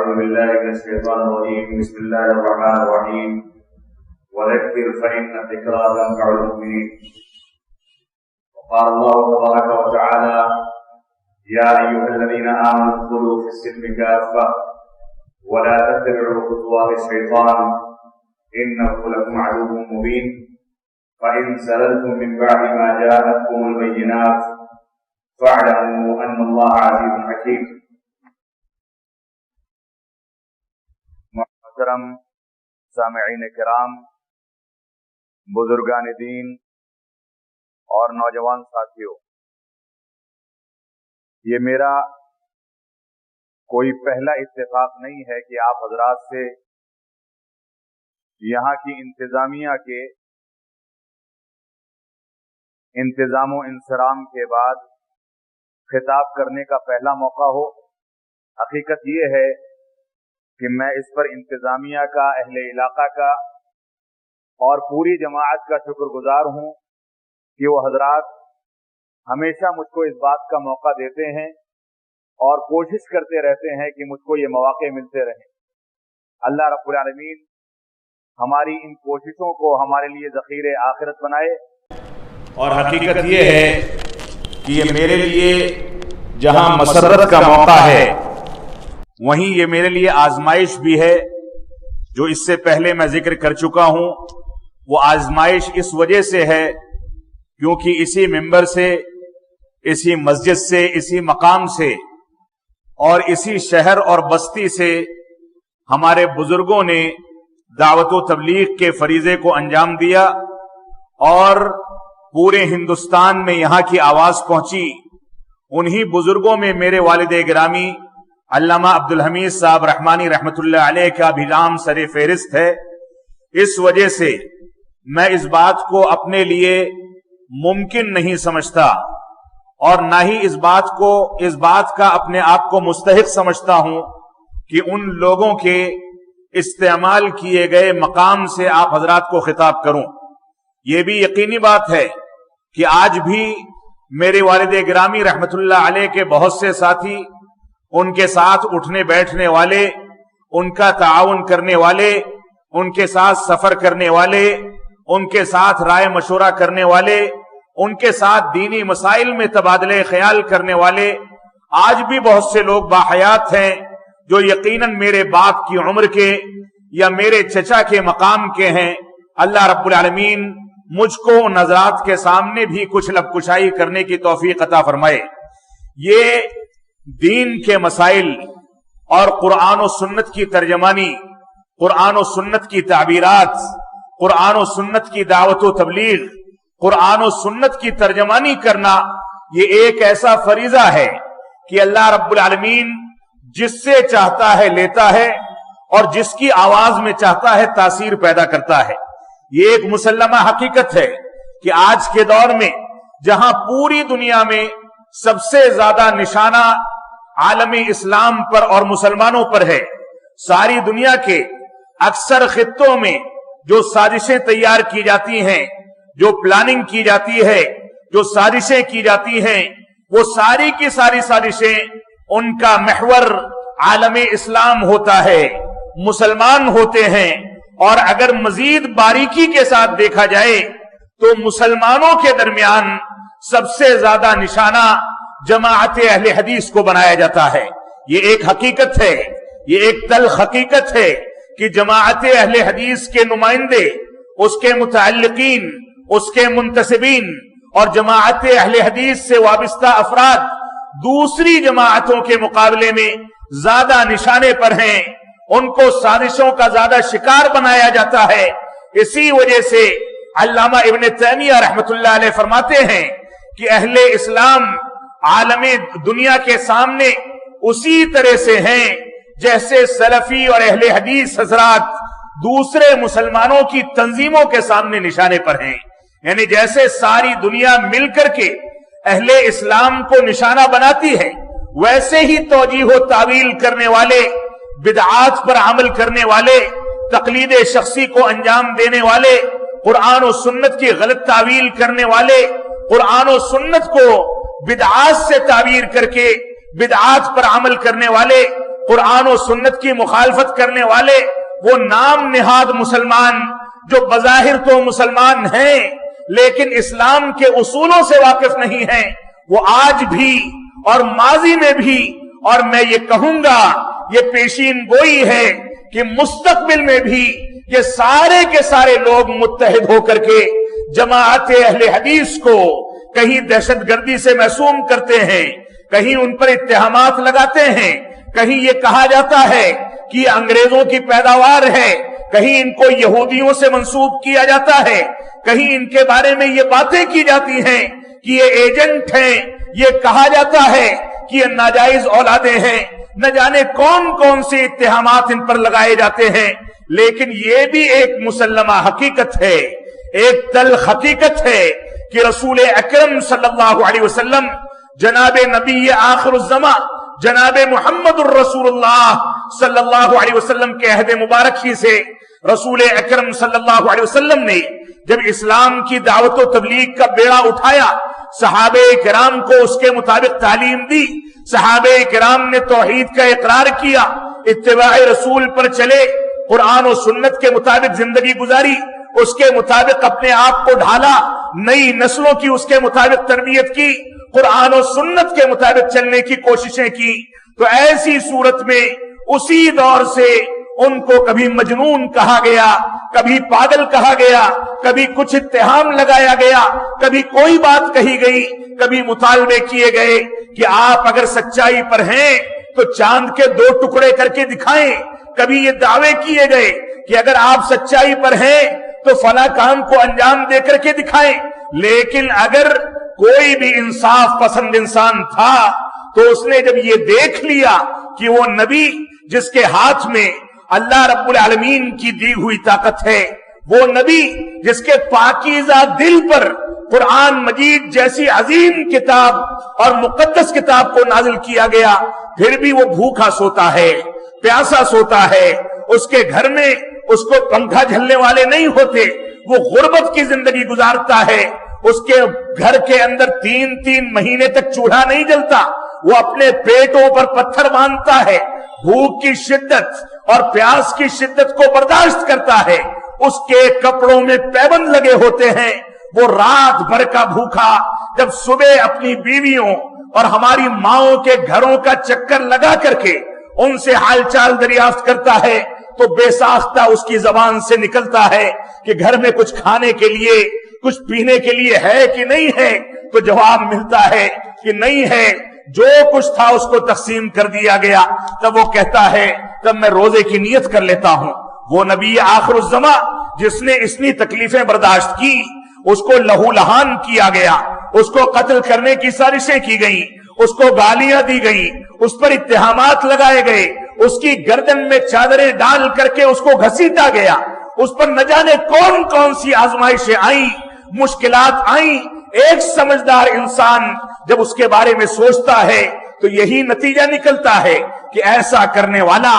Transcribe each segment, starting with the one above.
أعوذ بالله من الشيطان الرجيم. بسم الله الرحمن الرحيم. وذكر فإن الذكرى تنفع المؤمنين. وقال الله تبارك وتعالى: يا أيها الذين آمنوا ادخلوا في السلم كافة ولا تتبعوا خطوات الشيطان إنه لكم عدو مبين. فإن زللتم من بعد ما جاءتكم البينات فاعلموا أن الله عزيز حكيم. محترم سامعین کرام، بزرگان دین اور نوجوان ساتھیوں، یہ میرا کوئی پہلا اتفاق نہیں ہے کہ آپ حضرات سے یہاں کی انتظامیہ کے انتظام و انصرام کے بعد خطاب کرنے کا پہلا موقع ہو۔ حقیقت یہ ہے کہ میں اس پر انتظامیہ کا، اہل علاقہ کا اور پوری جماعت کا شکر گزار ہوں کہ وہ حضرات ہمیشہ مجھ کو اس بات کا موقع دیتے ہیں اور کوشش کرتے رہتے ہیں کہ مجھ کو یہ مواقع ملتے رہیں۔ اللہ رب العالمین ہماری ان کوششوں کو ہمارے لیے ذخیرِ آخرت بنائے۔ اور حقیقت یہ ہے کہ یہ میرے لیے جہاں مسرت کا موقع ہے، وہیں یہ میرے لیے آزمائش بھی ہے، جو اس سے پہلے میں ذکر کر چکا ہوں۔ وہ آزمائش اس وجہ سے ہے کیونکہ اسی منبر سے، اسی مسجد سے، اسی مقام سے اور اسی شہر اور بستی سے ہمارے بزرگوں نے دعوت و تبلیغ کے فریضے کو انجام دیا اور پورے ہندوستان میں یہاں کی آواز پہنچی۔ انہی بزرگوں میں میرے والد گرامی علامہ عبدالحمید صاحب رحمانی رحمت اللہ علیہ کا بھی نام سر فہرست ہے۔ اس وجہ سے میں اس بات کو اپنے لیے ممکن نہیں سمجھتا اور نہ ہی اس بات کا اپنے آپ کو مستحق سمجھتا ہوں کہ ان لوگوں کے استعمال کیے گئے مقام سے آپ حضرات کو خطاب کروں۔ یہ بھی یقینی بات ہے کہ آج بھی میرے والد گرامی رحمت اللہ علیہ کے بہت سے ساتھی، ان کے ساتھ اٹھنے بیٹھنے والے، ان کا تعاون کرنے والے، ان کے ساتھ سفر کرنے والے، ان کے ساتھ رائے مشورہ کرنے والے، ان کے ساتھ دینی مسائل میں تبادلے خیال کرنے والے آج بھی بہت سے لوگ باحیات ہیں، جو یقیناً میرے باپ کی عمر کے یا میرے چچا کے مقام کے ہیں۔ اللہ رب العالمین مجھ کو ان نظرات کے سامنے بھی کچھ لب کشائی کرنے کی توفیق عطا فرمائے۔ یہ دین کے مسائل اور قرآن و سنت کی ترجمانی، قرآن و سنت کی تعبیرات، قرآن و سنت کی دعوت و تبلیغ، قرآن و سنت کی ترجمانی کرنا، یہ ایک ایسا فریضہ ہے کہ اللہ رب العالمین جس سے چاہتا ہے لیتا ہے اور جس کی آواز میں چاہتا ہے تاثیر پیدا کرتا ہے۔ یہ ایک مسلمہ حقیقت ہے کہ آج کے دور میں جہاں پوری دنیا میں سب سے زیادہ نشانہ عالم اسلام پر اور مسلمانوں پر ہے، ساری دنیا کے اکثر خطوں میں جو سازشیں تیار کی جاتی ہیں، جو پلاننگ کی جاتی ہے، جو سازشیں کی جاتی ہیں، وہ ساری کی ساری سازشیں ان کا محور عالم اسلام ہوتا ہے، مسلمان ہوتے ہیں۔ اور اگر مزید باریکی کے ساتھ دیکھا جائے تو مسلمانوں کے درمیان سب سے زیادہ نشانہ جماعت اہل حدیث کو بنایا جاتا ہے۔ یہ ایک حقیقت ہے، یہ ایک تلخ حقیقت ہے کہ جماعت اہل حدیث کے نمائندے، اس کے متعلقین، اس کے منتسبین اور جماعت اہل حدیث سے وابستہ افراد دوسری جماعتوں کے مقابلے میں زیادہ نشانے پر ہیں، ان کو سازشوں کا زیادہ شکار بنایا جاتا ہے۔ اسی وجہ سے علامہ ابن تیمیہ رحمت اللہ علیہ فرماتے ہیں کہ اہل اسلام عالم دنیا کے سامنے اسی طرح سے ہیں جیسے سلفی اور اہل حدیث حضرات دوسرے مسلمانوں کی تنظیموں کے سامنے نشانے پر ہیں۔ یعنی جیسے ساری دنیا مل کر کے اہل اسلام کو نشانہ بناتی ہے، ویسے ہی توجیہ و تعویل کرنے والے، بدعات پر عمل کرنے والے، تقلید شخصی کو انجام دینے والے، قرآن و سنت کی غلط تعویل کرنے والے، قرآن و سنت کو بدعات سے تعبیر کر کے بدعات پر عمل کرنے والے، قرآن و سنت کی مخالفت کرنے والے وہ نام نہاد مسلمان جو بظاہر تو مسلمان ہیں لیکن اسلام کے اصولوں سے واقف نہیں ہیں، وہ آج بھی اور ماضی میں بھی، اور میں یہ کہوں گا یہ پیشین گوئی ہے کہ مستقبل میں بھی یہ سارے کے سارے لوگ متحد ہو کر کے جماعت اہل حدیث کو کہیں دہشت گردی سے محسوم کرتے ہیں، کہیں ان پر اتہامات لگاتے ہیں، کہیں یہ کہا جاتا ہے کہ یہ انگریزوں کی پیداوار ہے، کہیں ان کو یہودیوں سے منسوب کیا جاتا ہے، کہیں ان کے بارے میں یہ باتیں کی جاتی ہیں کہ یہ ایجنٹ ہیں، یہ کہا جاتا ہے کہ یہ ناجائز اولادیں ہیں، نہ جانے کون کون سے اتہامات ان پر لگائے جاتے ہیں، لیکن یہ بھی ایک مسلمہ حقیقت ہے، ایک تلخ حقیقت ہے کہ رسول اکرم صلی اللہ علیہ وسلم جناب نبی آخر الزمان جناب محمد الرسول اللہ صلی اللہ علیہ وسلم کے عہد مبارک ہی سے رسول اکرم صلی اللہ علیہ وسلم نے جب اسلام کی دعوت و تبلیغ کا بیڑا اٹھایا، صحابہ کرام کو اس کے مطابق تعلیم دی، صحابہ کرام نے توحید کا اقرار کیا، اتباع رسول پر چلے، قرآن و سنت کے مطابق زندگی گزاری، اس کے مطابق اپنے آپ کو ڈھالا، نئی نسلوں کی اس کے مطابق تربیت کی، قرآن و سنت کے مطابق چلنے کی کوششیں کی، تو ایسی صورت میں اسی دور سے ان کو کبھی مجنون کہا گیا، کبھی پاگل کہا گیا، کبھی کچھ اتہام لگایا گیا، کبھی کوئی بات کہی گئی، کبھی مطالبے کیے گئے کہ آپ اگر سچائی پر ہیں تو چاند کے 2 ٹکڑے کر کے دکھائیں، کبھی یہ دعوے کیے گئے کہ اگر آپ سچائی پر ہیں تو فلاں کام کو انجام دے کر کے دکھائیں، لیکن اگر کوئی بھی انصاف پسند انسان تھا تو اس نے جب یہ دیکھ لیا کہ وہ نبی جس کے ہاتھ میں اللہ رب العالمین کی دی ہوئی طاقت ہے، وہ نبی جس کے پاکیزہ دل پر قرآن مجید جیسی عظیم کتاب اور مقدس کتاب کو نازل کیا گیا، پھر بھی وہ بھوکا سوتا ہے، پیاسا سوتا ہے، اس کے گھر میں اس کو پنکھا جھلنے والے نہیں ہوتے، وہ غربت کی زندگی گزارتا ہے، اس کے گھر کے اندر 3 مہینے تک چولہا نہیں جلتا، وہ اپنے پیٹوں پر پتھر باندھتا ہے، بھوک کی شدت اور پیاس کی شدت کو برداشت کرتا ہے، اس کے کپڑوں میں پیبند لگے ہوتے ہیں، وہ رات بھر کا بھوکا جب صبح اپنی بیویوں اور ہماری ماؤں کے گھروں کا چکر لگا کر کے ان سے حال چال دریافت کرتا ہے تو بے ساختہ اس کی زبان سے نکلتا ہے کہ گھر میں کچھ کھانے کے لیے کچھ پینے کے لیے ہے کہ نہیں ہے، تو جواب ملتا ہے کہ نہیں ہے، جو کچھ تھا اس کو تقسیم کر دیا گیا۔ تب وہ کہتا ہے تب میں روزے کی نیت کر لیتا ہوں۔ وہ نبی آخر الزمان جس نے اتنی تکلیفیں برداشت کی، اس کو لہو لہان کیا گیا، اس کو قتل کرنے کی سازشیں کی گئیں، اس کو گالیاں دی گئیں، اس پر اتہامات لگائے گئے، اس کی گردن میں چادریں ڈال کر کے اس کو گھسیٹا گیا، اس پر نہ جانے کون کون سی آزمائشیں آئیں، مشکلات آئیں۔ ایک سمجھدار انسان جب اس کے بارے میں سوچتا ہے تو یہی نتیجہ نکلتا ہے کہ ایسا کرنے والا،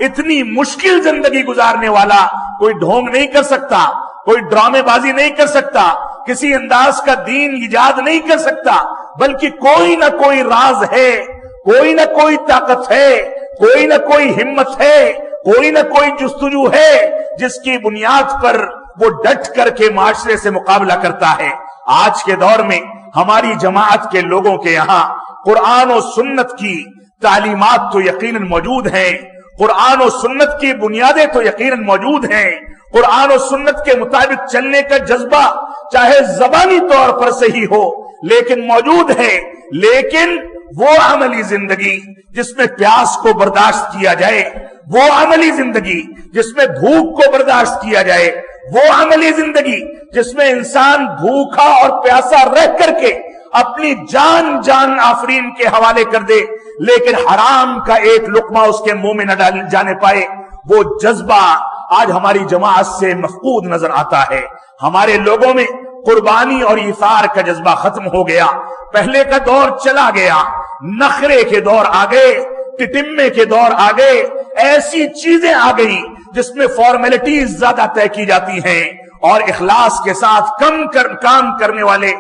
اتنی مشکل زندگی گزارنے والا کوئی ڈھونگ نہیں کر سکتا، کوئی ڈرامے بازی نہیں کر سکتا، کسی انداز کا دین ایجاد نہیں کر سکتا، بلکہ کوئی نہ کوئی راز ہے، کوئی نہ کوئی طاقت ہے، کوئی نہ کوئی ہمت ہے، کوئی نہ کوئی جستجو ہے جس کی بنیاد پر وہ ڈٹ کر کے معاشرے سے مقابلہ کرتا ہے۔ آج کے دور میں ہماری جماعت کے لوگوں کے یہاں قرآن و سنت کی تعلیمات تو یقیناً موجود ہیں، قرآن و سنت کی بنیادیں تو یقیناً موجود ہیں، قرآن و سنت کے مطابق چلنے کا جذبہ چاہے زبانی طور پر صحیح ہو لیکن موجود ہے، لیکن وہ عملی زندگی جس میں پیاس کو برداشت کیا جائے، وہ عملی زندگی جس میں بھوک کو برداشت کیا جائے، وہ عملی زندگی جس میں انسان بھوکا اور پیاسا رہ کر کے اپنی جان آفرین کے حوالے کر دے لیکن حرام کا ایک لقمہ اس کے منہ میں نہ جانے پائے، وہ جذبہ آج ہماری جماعت سے مفقود نظر آتا ہے۔ ہمارے لوگوں میں قربانی اور ایثار کا جذبہ ختم ہو گیا، پہلے کا دور چلا گیا، نخرے کے دور آ گئے، ٹٹمے کے دور آ گئے، ایسی چیزیں آ گئی جس میں فارمیلٹیز زیادہ طے کی جاتی ہیں اور اخلاص کے ساتھ کام کرنے والے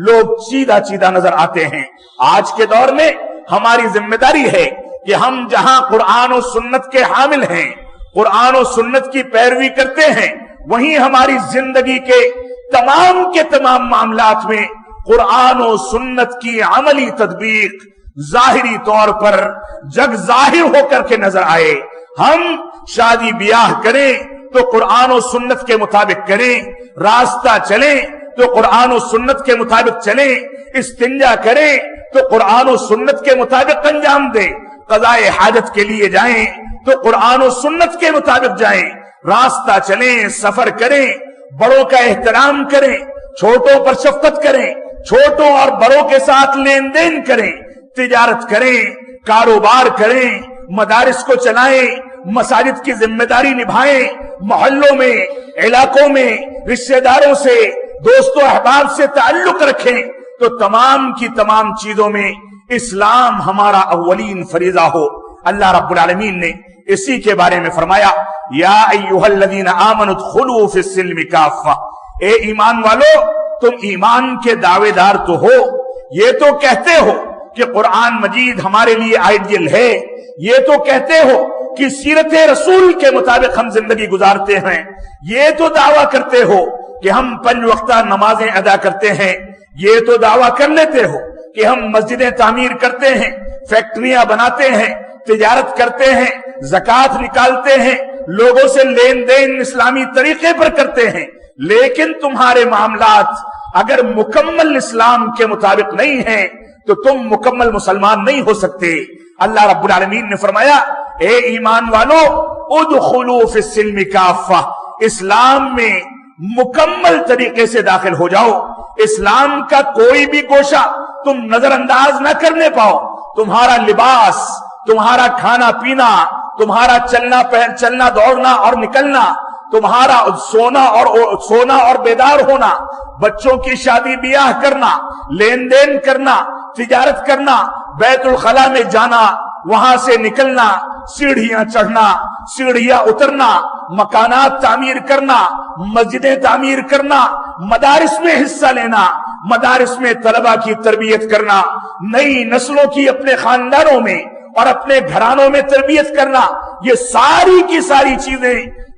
لوگ چیدہ نظر آتے ہیں۔ آج کے دور میں ہماری ذمہ داری ہے کہ کہ ہم جہاں قرآن و سنت کے حامل ہیں، قرآن و سنت کی پیروی کرتے ہیں، وہیں ہماری زندگی کے تمام معاملات میں قرآن و سنت کی عملی تطبیق ظاہری طور پر جگ ظاہر ہو کر کے نظر آئے۔ ہم شادی بیاہ کریں تو قرآن و سنت کے مطابق کریں، راستہ چلیں تو قرآن و سنت کے مطابق چلیں، استنجا کریں تو قرآن و سنت کے مطابق انجام دیں، قضائے حاجت کے لیے جائیں تو قرآن و سنت کے مطابق جائیں، راستہ چلیں، سفر کریں، بڑوں کا احترام کریں، چھوٹوں پر شفقت کریں، چھوٹوں اور بڑوں کے ساتھ لین دین کریں، تجارت کریں، کاروبار کریں، مدارس کو چلائیں، مساجد کی ذمہ داری نبھائیں، محلوں میں، علاقوں میں رشتہ داروں سے، دوست و احباب سے تعلق رکھیں، تو تمام کی تمام چیزوں میں اسلام ہمارا اولین فریضہ ہو۔ اللہ رب العالمین نے اسی کے بارے میں فرمایا، یا ایھا الذین آمنوا ادخلوا فی السلم کافہ، اے ایمان والو تم ایمان کے دعوے دار تو ہو، یہ تو کہتے ہو کہ قرآن مجید ہمارے لیے آئیڈیل ہے، یہ تو کہتے ہو کہ سیرت رسول کے مطابق ہم زندگی گزارتے ہیں، یہ تو دعویٰ کرتے ہو کہ ہم 5 وقتہ نمازیں ادا کرتے ہیں، یہ تو دعویٰ کر لیتے ہو کہ ہم مسجدیں تعمیر کرتے ہیں، فیکٹریاں بناتے ہیں، تجارت کرتے ہیں، زکوٰۃ نکالتے ہیں، لوگوں سے لین دین اسلامی طریقے پر کرتے ہیں، لیکن تمہارے معاملات اگر مکمل اسلام کے مطابق نہیں ہیں تو تم مکمل مسلمان نہیں ہو سکتے۔ اللہ رب العالمین نے فرمایا، اے ایمان والو ادخلوا فی السلم کافہ، اسلام میں مکمل طریقے سے داخل ہو جاؤ، اسلام کا کوئی بھی گوشہ تم نظر انداز نہ کرنے پاؤ، تمہارا لباس، تمہارا کھانا پینا، تمہارا چلنا دوڑنا اور نکلنا، تمہارا سونا اور بیدار ہونا، بچوں کی شادی بیاہ کرنا، لین دین کرنا، تجارت کرنا، بیت الخلاء میں جانا، وہاں سے نکلنا، سیڑھیاں چڑھنا، سیڑھیاں اترنا، مکانات تعمیر کرنا، مسجدیں تعمیر کرنا، مدارس میں حصہ لینا، مدارس میں طلبہ کی تربیت کرنا، نئی نسلوں کی اپنے خاندانوں میں اور اپنے گھرانوں میں تربیت کرنا، یہ ساری کی ساری چیزیں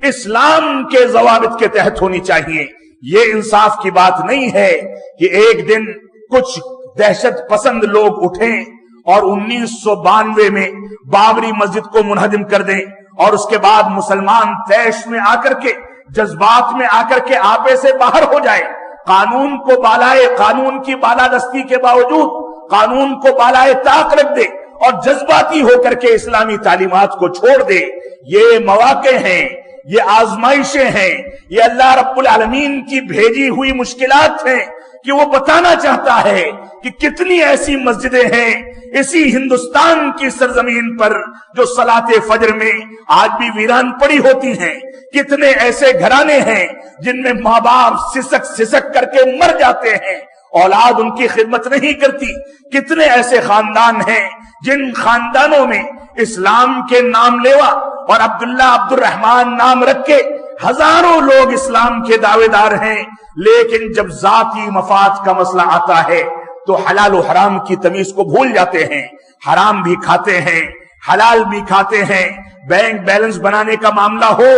اسلام کے ضوابط کے تحت ہونی چاہیے۔ یہ انصاف کی بات نہیں ہے کہ ایک دن کچھ دہشت پسند لوگ اٹھیں اور 1992 میں بابری مسجد کو منہدم کر دیں اور اس کے بعد مسلمان طیش میں آ کر کے، جذبات میں آ کر کے آپے سے باہر ہو جائے، قانون کو بالائے، قانون کی بالادستی کے باوجود قانون کو بالائے طاق رکھ دے اور جذباتی ہو کر کے اسلامی تعلیمات کو چھوڑ دے۔ یہ مواقع ہیں، یہ آزمائشیں ہیں، یہ اللہ رب العالمین کی بھیجی ہوئی مشکلات ہیں کہ وہ بتانا چاہتا ہے کہ کتنی ایسی مسجدیں ہیں اسی ہندوستان کی سرزمین پر جو صلاۃ فجر میں آج بھی ویران پڑی ہوتی ہیں، کتنے ایسے گھرانے ہیں جن میں ماں باپ سسک کر کے مر جاتے ہیں، اولاد ان کی خدمت نہیں کرتی، کتنے ایسے خاندان ہیں جن خاندانوں میں اسلام کے نام لیوا اور عبداللہ عبد الرحمن نام رکھ کے ہزاروں لوگ اسلام کے دعوے دار ہیں، لیکن جب ذاتی مفاد کا مسئلہ آتا ہے تو حلال و حرام کی تمیز کو بھول جاتے ہیں، حرام بھی کھاتے ہیں، حلال بھی کھاتے ہیں، بینک بیلنس بنانے کا معاملہ ہو،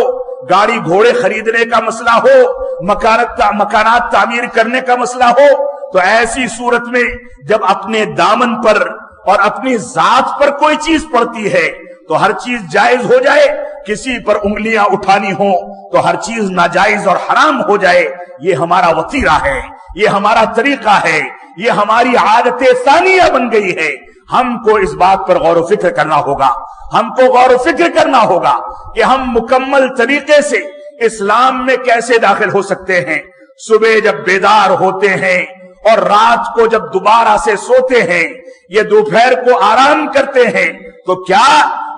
گاڑی گھوڑے خریدنے کا مسئلہ ہو، مکانات تعمیر کرنے کا مسئلہ ہو، تو ایسی صورت میں جب اپنے دامن پر اور اپنی ذات پر کوئی چیز پڑتی ہے تو ہر چیز جائز ہو جائے، کسی پر انگلیاں اٹھانی ہو تو ہر چیز ناجائز اور حرام ہو جائے، یہ ہمارا وتیرہ ہے، یہ ہمارا طریقہ ہے، یہ ہماری عادت ثانیہ بن گئی ہے۔ ہم کو اس بات پر غور و فکر کرنا ہوگا، ہم کو غور و فکر کرنا ہوگا کہ ہم مکمل طریقے سے اسلام میں کیسے داخل ہو سکتے ہیں۔ صبح جب بیدار ہوتے ہیں اور رات کو جب دوبارہ سے سوتے ہیں، یہ دوپہر کو آرام کرتے ہیں، تو کیا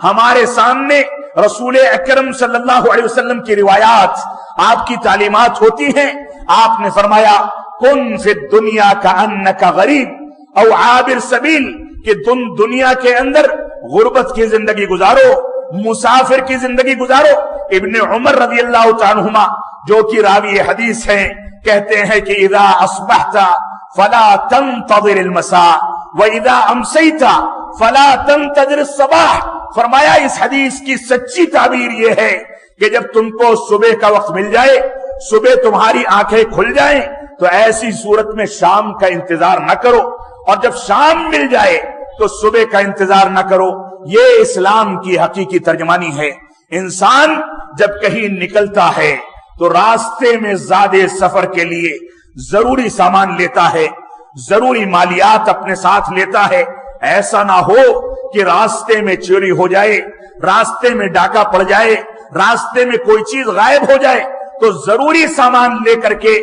ہمارے سامنے رسول اکرم صلی اللہ علیہ وسلم کی روایات، آپ کی تعلیمات ہوتی ہیں؟ آپ نے فرمایا، کن فی الدنیا کأنک غریب او عابر سبیل، کہ تم دنیا کے اندر غربت کی زندگی گزارو، مسافر کی زندگی گزارو۔ ابن عمر رضی اللہ تعالی عنہما جو کہ راوی حدیث ہیں، کہتے ہیں کہ اذا اصبحت فلا تنتظر المساء واذا امسیت فلا تنتظر الصباح، فرمایا اس حدیث کی سچی تعبیر یہ ہے کہ جب تم کو صبح کا وقت مل جائے، صبح تمہاری آنکھیں کھل جائیں، تو ایسی صورت میں شام کا انتظار نہ کرو، اور جب شام مل جائے تو صبح کا انتظار نہ کرو۔ یہ اسلام کی حقیقی ترجمانی ہے۔ انسان جب کہیں نکلتا ہے تو راستے میں زیادہ سفر کے لیے ضروری سامان لیتا ہے، ضروری مالیات اپنے ساتھ لیتا ہے۔ ایسا نہ ہو کہ راستے میں چوری ہو جائے، راستے میں ڈاکہ پڑ جائے، راستے میں کوئی چیز غائب ہو جائے، تو ضروری سامان لے کر کے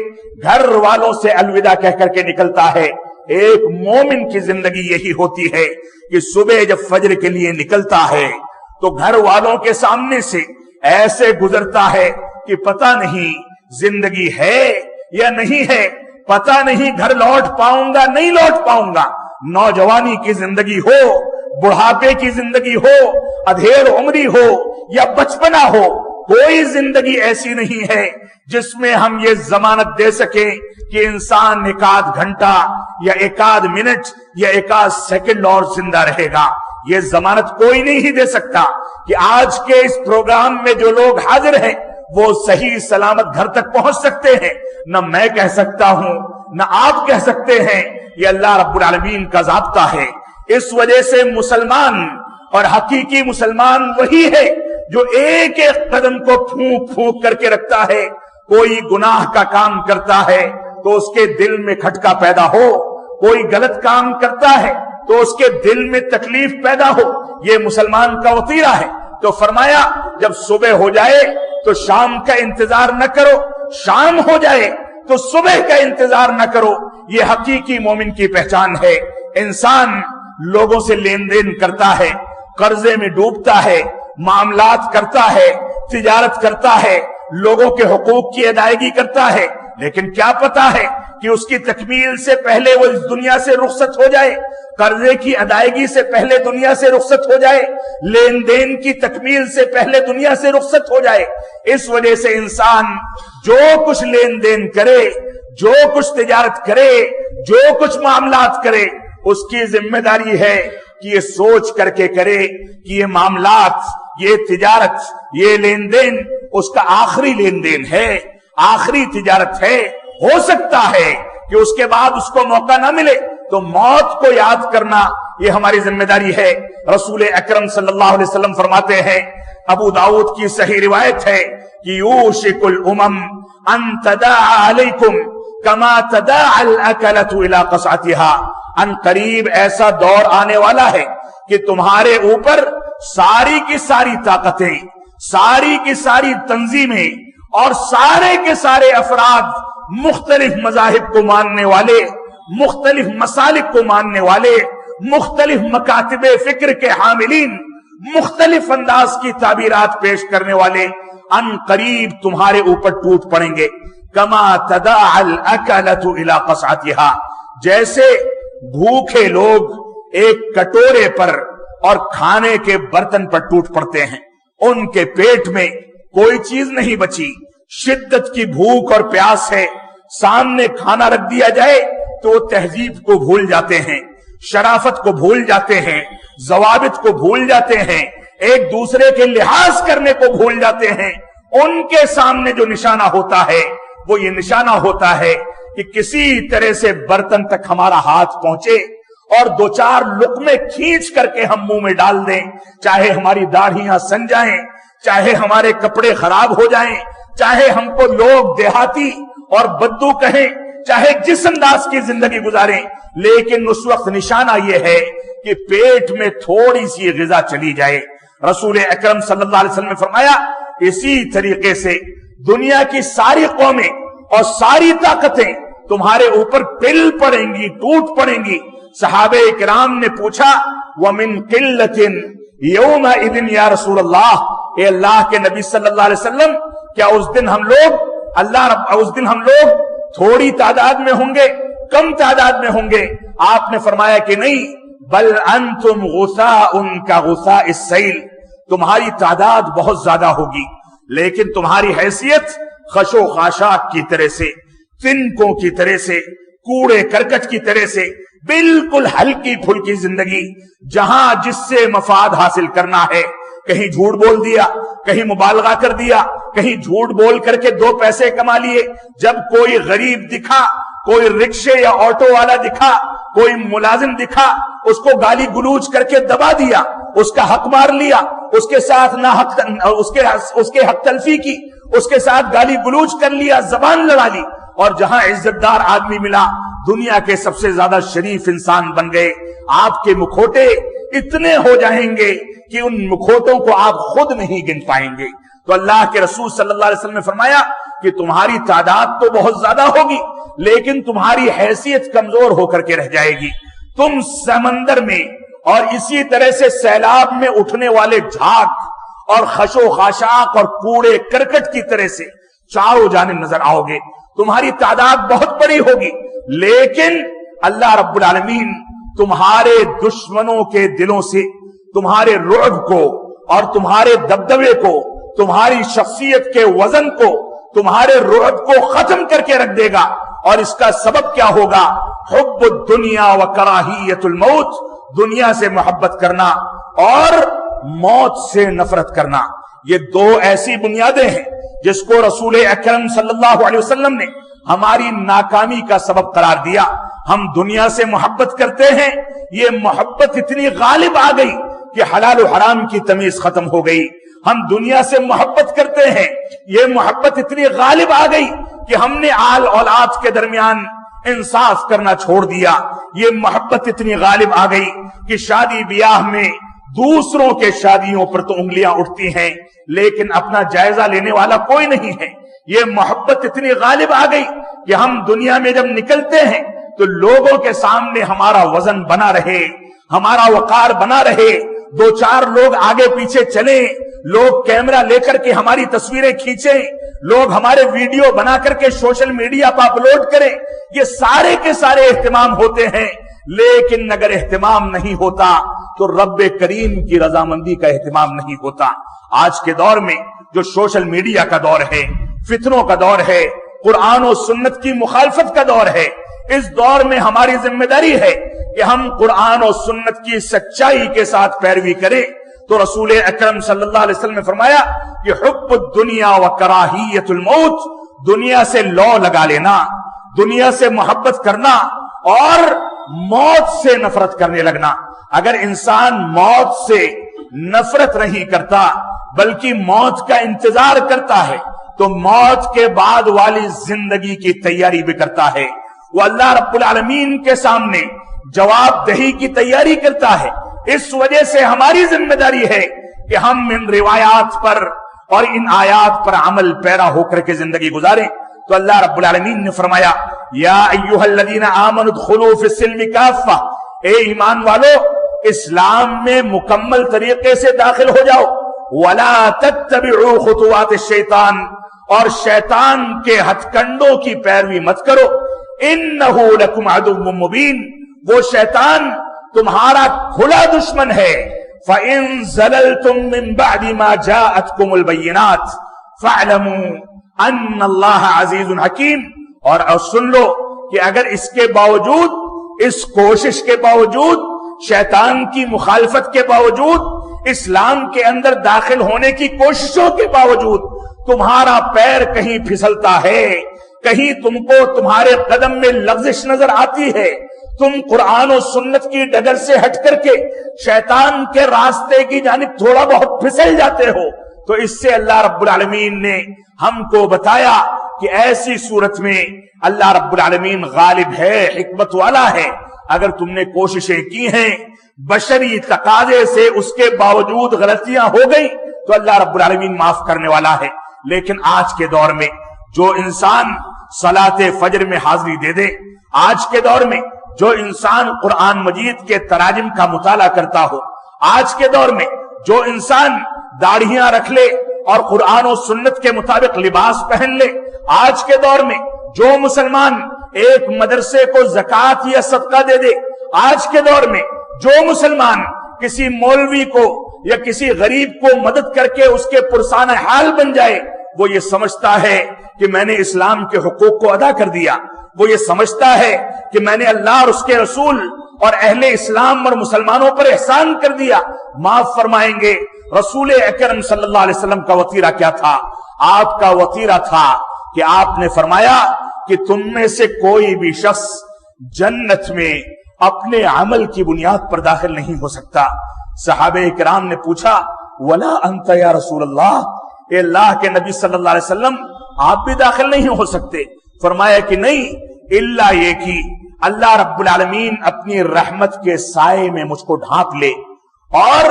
گھر والوں سے الوداع کہہ کر کے نکلتا ہے۔ ایک مومن کی زندگی یہی ہوتی ہے کہ صبح جب فجر کے لیے نکلتا ہے تو گھر والوں کے سامنے سے ایسے گزرتا ہے کہ پتہ نہیں زندگی ہے یا نہیں ہے، پتہ نہیں گھر لوٹ پاؤں گا نہیں لوٹ پاؤں گا۔ نوجوانی کی زندگی ہو، بڑھاپے کی زندگی ہو، ادھیڑ عمری ہو یا بچپنا ہو، کوئی زندگی ایسی نہیں ہے جس میں ہم یہ ضمانت دے سکیں کہ انسان ایک آدھ گھنٹہ یا ایک آدھ منٹ یا ایک آدھ سیکنڈ اور زندہ رہے گا۔ یہ ضمانت کوئی نہیں دے سکتا کہ آج کے اس پروگرام میں جو لوگ حاضر ہیں وہ صحیح سلامت گھر تک پہنچ سکتے ہیں۔ نہ میں کہہ سکتا ہوں نہ آپ کہہ سکتے ہیں، یہ اللہ رب العالمین کا ضابطہ ہے۔ اس وجہ سے مسلمان اور حقیقی مسلمان وہی ہے جو ایک ایک قدم کو پھونک پھونک کر کے رکھتا ہے۔ کوئی گناہ کا کام کرتا ہے تو اس کے دل میں کھٹکا پیدا ہو، کوئی غلط کام کرتا ہے تو اس کے دل میں تکلیف پیدا ہو، یہ مسلمان کا وطیرہ ہے۔ تو فرمایا جب صبح ہو جائے تو شام کا انتظار نہ کرو، شام ہو جائے تو صبح کا انتظار نہ کرو۔ یہ حقیقی مومن کی پہچان ہے۔ انسان لوگوں سے لین دین کرتا ہے، قرضے میں ڈوبتا ہے، معاملات کرتا ہے، تجارت کرتا ہے، لوگوں کے حقوق کی ادائیگی کرتا ہے، لیکن کیا پتا ہے کہ اس کی تکمیل سے پہلے وہ اس دنیا سے رخصت ہو جائے، قرضے کی ادائیگی سے پہلے دنیا سے رخصت ہو جائے، لین دین کی تکمیل سے پہلے دنیا سے رخصت ہو جائے۔ اس وجہ سے انسان جو کچھ لین دین کرے، جو کچھ تجارت کرے، جو کچھ معاملات کرے، اس کی ذمہ داری ہے کہ یہ سوچ کر کے کرے کہ یہ معاملات، یہ تجارت، یہ لین دین اس کا آخری لین دین ہے، آخری تجارت ہے۔ ہو سکتا ہے کہ اس کے بعد اس کو موقع نہ ملے، تو موت کو یاد کرنا یہ ہماری ذمہ داری ہے۔ رسول اکرم صلی اللہ علیہ وسلم فرماتے ہیں، ابو داؤد کی صحیح روایت ہے کہ یوشک الامم ان تداعى علیکم کما تداعى الاکلۃ الی قصعتها، ان قریب ایسا دور آنے والا ہے کہ تمہارے اوپر ساری کی ساری طاقتیں، ساری کی ساری تنظیمیں اور سارے کے سارے افراد، مختلف مذاہب کو ماننے والے، مختلف مسالک کو ماننے والے، مختلف مکاتب فکر کے حاملین، مختلف انداز کی تعبیرات پیش کرنے والے ان قریب تمہارے اوپر ٹوٹ پڑیں گے۔ کما تداعى الاکلۃ الی قصعتها، جیسے بھوکے لوگ ایک کٹورے پر اور کھانے کے برتن پر ٹوٹ پڑتے ہیں، ان کے پیٹ میں کوئی چیز نہیں بچی، شدت کی بھوک اور پیاس ہے، سامنے کھانا رکھ دیا جائے تو وہ تہذیب کو بھول جاتے ہیں، شرافت کو بھول جاتے ہیں، ضوابط کو بھول جاتے ہیں، ایک دوسرے کے لحاظ کرنے کو بھول جاتے ہیں۔ ان کے سامنے جو نشانہ ہوتا ہے وہ یہ نشانہ ہوتا ہے کہ کسی طرح سے برتن تک ہمارا ہاتھ پہنچے اور دو چار لقمے کھینچ کر کے ہم منہ میں ڈال دیں، چاہے ہماری داڑھیاں سن جائیں، چاہے ہمارے کپڑے خراب ہو جائیں، چاہے ہم کو لوگ دیہاتی اور بدو کہیں، چاہے جس انداز کی زندگی گزاریں، لیکن اس وقت نشانہ یہ ہے کہ پیٹ میں تھوڑی سی غذا چلی جائے۔ رسول اکرم صلی اللہ علیہ وسلم نے فرمایا، اسی طریقے سے دنیا کی ساری قومیں اور ساری طاقتیں تمہارے اوپر پل پڑیں گی، ٹوٹ پڑیں گی۔ صحابہ کرام نے پوچھا، وَمِن قِلَّةٍ يَوْمَئِذٍ یا رسول اللہ، اے اللہ کے نبی صلی اللہ علیہ وسلم، کیا اس دن ہم لوگ تھوڑی تعداد میں ہوں گے، کم تعداد میں ہوں گے؟ آپ نے فرمایا کہ نہیں، بل انتم غثاء کا غثاء السیل، تمہاری تعداد بہت زیادہ ہوگی، لیکن تمہاری حیثیت خش و خاشاک کی طرح سے، تنکوں کی طرح سے، کوڑے کرکٹ کی طرح سے بالکل ہلکی پھلکی زندگی، جہاں جس سے مفاد حاصل کرنا ہے، کہیں جھوٹ بول دیا، کہیں مبالغہ کر دیا، کہیں جھوٹ بول کر کے 2 پیسے کما لیے، جب کوئی غریب دکھا، کوئی رکشے یا آٹو والا دکھا، کوئی ملازم دکھا، اس کو گالی گلوچ کر کے دبا دیا، اس کا حق مار لیا، اس کے ساتھ اس کے حق تلفی کی، اس کے ساتھ گالی گلوچ کر لیا، زبان لڑا لی، اور جہاں عزت دار آدمی ملا، دنیا کے سب سے زیادہ شریف انسان بن گئے۔ آپ کے مکھوٹے اتنے ہو جائیں گے کہ ان مکھوٹوں کو آپ خود نہیں گن پائیں گے۔ تو اللہ کے رسول صلی اللہ علیہ وسلم نے فرمایا کہ تمہاری تعداد تو بہت زیادہ ہوگی، لیکن تمہاری حیثیت کمزور ہو کر کے رہ جائے گی۔ تم سمندر میں اور اسی طرح سے سیلاب میں اٹھنے والے جھاگ اور خش و خاشاک اور کوڑے کرکٹ کی طرح سے چاروں جانب نظر آؤ گے۔ تمہاری تعداد بہت بڑی ہوگی، لیکن اللہ رب العالمین تمہارے دشمنوں کے دلوں سے تمہارے رعب کو اور تمہارے دبدبے کو، تمہاری شخصیت کے وزن کو، تمہارے رعب کو ختم کر کے رکھ دے گا۔ اور اس کا سبب کیا ہوگا؟ حب الدنیا و کراہیت الموت، دنیا سے محبت کرنا اور موت سے نفرت کرنا۔ یہ 2 ایسی بنیادیں ہیں جس کو رسول اکرم صلی اللہ علیہ وسلم نے ہماری ناکامی کا سبب قرار دیا۔ ہم دنیا سے محبت کرتے ہیں، یہ محبت اتنی غالب آ گئی کہ حلال و حرام کی تمیز ختم ہو گئی۔ ہم دنیا سے محبت کرتے ہیں، یہ محبت اتنی غالب آ گئی کہ ہم نے آل اولاد کے درمیان انصاف کرنا چھوڑ دیا۔ یہ محبت اتنی غالب آ گئی کہ شادی بیاہ میں دوسروں کے شادیوں پر تو انگلیاں اٹھتی ہیں، لیکن اپنا جائزہ لینے والا کوئی نہیں ہے۔ یہ محبت اتنی غالب آ گئی کہ ہم دنیا میں جب نکلتے ہیں تو لوگوں کے سامنے ہمارا وزن بنا رہے، ہمارا وقار بنا رہے، 2-4 لوگ آگے پیچھے چلیں، لوگ کیمرہ لے کر کے ہماری تصویریں کھینچیں، لوگ ہمارے ویڈیو بنا کر کے سوشل میڈیا پر اپلوڈ کریں۔ یہ سارے کے سارے اہتمام ہوتے ہیں، لیکن اگر اہتمام نہیں ہوتا تو رب کریم کی رضامندی کا اہتمام نہیں ہوتا۔ آج کے دور میں جو سوشل میڈیا کا دور ہے، فتنوں کا دور ہے، قرآن و سنت کی مخالفت کا دور ہے، اس دور میں ہماری ذمہ داری ہے کہ ہم قرآن و سنت کی سچائی کے ساتھ پیروی کریں۔ تو رسول اکرم صلی اللہ علیہ وسلم نے فرمایا کہ حب الدنیا و کراہیت الموت، دنیا سے لو لگا لینا، دنیا سے محبت کرنا اور موت سے نفرت کرنے لگنا۔ اگر انسان موت سے نفرت نہیں کرتا بلکہ موت کا انتظار کرتا ہے تو موت کے بعد والی زندگی کی تیاری بھی کرتا ہے، وہ اللہ رب العالمین کے سامنے جواب دہی کی تیاری کرتا ہے۔ اس وجہ سے ہماری ذمہ داری ہے کہ ہم ان روایات پر اور ان آیات پر عمل پیرا ہو کر کے زندگی گزاریں۔ تو اللہ رب العالمین نے فرمایا یا ایھا الذین آمنوا ادخلوا فی السلم کافہ، اے ایمان والو اسلام میں مکمل طریقے سے داخل ہو جاؤ، ولا تتبعوا خطوات الشیطان، اور شیطان کے ہتھ کنڈوں کی پیروی مت کرو، انہ لکم عدو مبین، وہ شیطان تمہارا کھلا دشمن ہے۔ فَإِن زَلَلْتُم مِّن بَعْدِ مَا جَاءَتْكُمُ الْبَيِّنَاتُ فَاعْلَمُوا أَنَّ اللَّهَ عَزِيزٌ حَكِيمٌ، اور سن لو کہ اگر اس کے باوجود، اس کوشش کے باوجود، شیطان کی مخالفت کے باوجود، اسلام کے اندر داخل ہونے کی کوششوں کے باوجود تمہارا پیر کہیں پھسلتا ہے، کہیں تم کو تمہارے قدم میں لغزش نظر آتی ہے، تم قرآن و سنت کی ڈگر سے ہٹ کر کے شیطان کے راستے کی جانب تھوڑا بہت پھسل جاتے ہو، تو اس سے اللہ رب العالمین نے ہم کو بتایا کہ ایسی صورت میں اللہ رب العالمین غالب ہے، حکمت والا ہے۔ اگر تم نے کوششیں کی ہیں، بشری تقاضے سے اس کے باوجود غلطیاں ہو گئی تو اللہ رب العالمین معاف کرنے والا ہے۔ لیکن آج کے دور میں جو انسان صلاۃ فجر میں حاضری دے دے، آج کے دور میں جو انسان قرآن مجید کے تراجم کا مطالعہ کرتا ہو، آج کے دور میں جو انسان داڑھیاں رکھ لے اور قرآن و سنت کے مطابق لباس پہن لے، آج کے دور میں جو مسلمان ایک مدرسے کو زکوٰۃ یا صدقہ دے دے، آج کے دور میں جو مسلمان کسی مولوی کو یا کسی غریب کو مدد کر کے اس کے پرسان حال بن جائے، وہ یہ سمجھتا ہے کہ میں نے اسلام کے حقوق کو ادا کر دیا، وہ یہ سمجھتا ہے کہ میں نے اللہ اور اس کے رسول اور اہل اسلام اور مسلمانوں پر احسان کر دیا، معاف فرمائیں گے رسول اکرم صلی اللہ علیہ وسلم کا وطیرہ کیا تھا؟ آپ کا وطیرہ تھا کہ آپ نے فرمایا کہ تم میں سے کوئی بھی شخص جنت میں اپنے عمل کی بنیاد پر داخل نہیں ہو سکتا۔ صحابہ کرام نے پوچھا ولا انت یا رسول اللہ، اے اللہ کے نبی صلی اللہ علیہ وسلم آپ بھی داخل نہیں ہو سکتے؟ فرمایا کہ نہیں، الا یہ کہ اللہ رب العالمین اپنی رحمت کے سائے میں مجھ کو ڈھانپ لے اور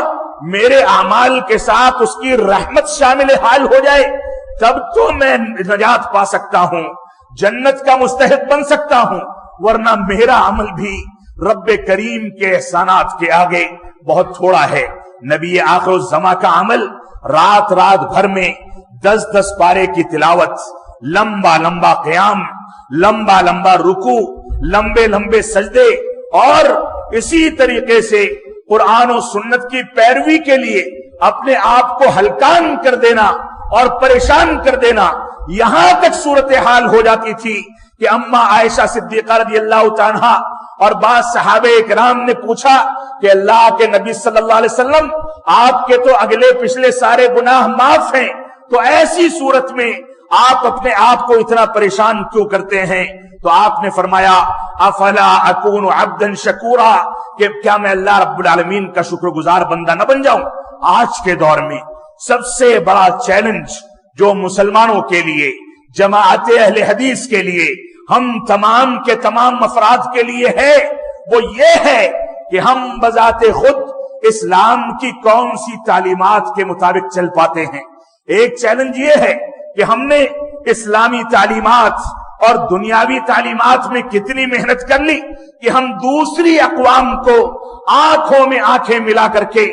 میرے اعمال کے ساتھ اس کی رحمت شامل حال ہو جائے، تب تو میں نجات پا سکتا ہوں، جنت کا مستحق بن سکتا ہوں، ورنہ میرا عمل بھی رب کریم کے احسانات کے آگے بہت تھوڑا ہے۔ نبی آخر الزماں کا عمل رات بھر میں 10 پارے کی تلاوت، لمبا لمبا قیام، لمبا لمبا رکوع، لمبے سجدے، اور اسی طریقے سے قرآن و سنت کی پیروی کے لیے اپنے آپ کو ہلکان کر دینا اور پریشان کر دینا۔ یہاں تک صورتحال ہو جاتی تھی کہ اما عائشہ صدیقہ رضی اللہ تعالیٰ اور بعض صحابہ کرام نے پوچھا کہ اللہ کے نبی صلی اللہ علیہ وسلم آپ کے تو اگلے پچھلے سارے گناہ معاف ہیں، تو ایسی صورت میں آپ اپنے آپ کو اتنا پریشان کیوں کرتے ہیں؟ تو آپ نے فرمایا افلا اکون عبدا شکورا، کہ کیا میں اللہ رب العالمین کا شکر گزار بندہ نہ بن جاؤں؟ آج کے دور میں سب سے بڑا چیلنج جو مسلمانوں کے لیے، جماعت اہل حدیث کے لیے، ہم تمام کے تمام افراد کے لیے ہے، وہ یہ ہے کہ ہم بذات خود اسلام کی کون سی تعلیمات کے مطابق چل پاتے ہیں۔ ایک چیلنج یہ ہے کہ ہم نے اسلامی تعلیمات اور دنیاوی تعلیمات میں کتنی محنت کر لی کہ ہم دوسری اقوام کو آنکھوں میں آنکھیں ملا کر کے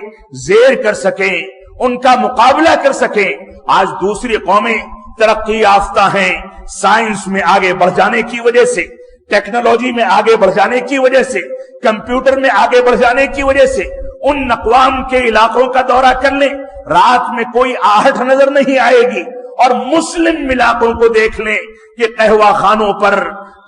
زیر کر سکیں، ان کا مقابلہ کر سکیں۔ آج دوسری قومیں ترقی یافتہ ہیں، سائنس میں آگے بڑھ جانے کی وجہ سے، ٹیکنالوجی میں آگے بڑھ جانے کی وجہ سے، کمپیوٹر میں آگے بڑھ جانے کی وجہ سے ان اقوام کے علاقوں کا دورہ کر لیں، رات میں کوئی آہٹ نظر نہیں آئے گی، اور مسلم علاقوں کو دیکھ لیں کہ قہوہ خانوں پر،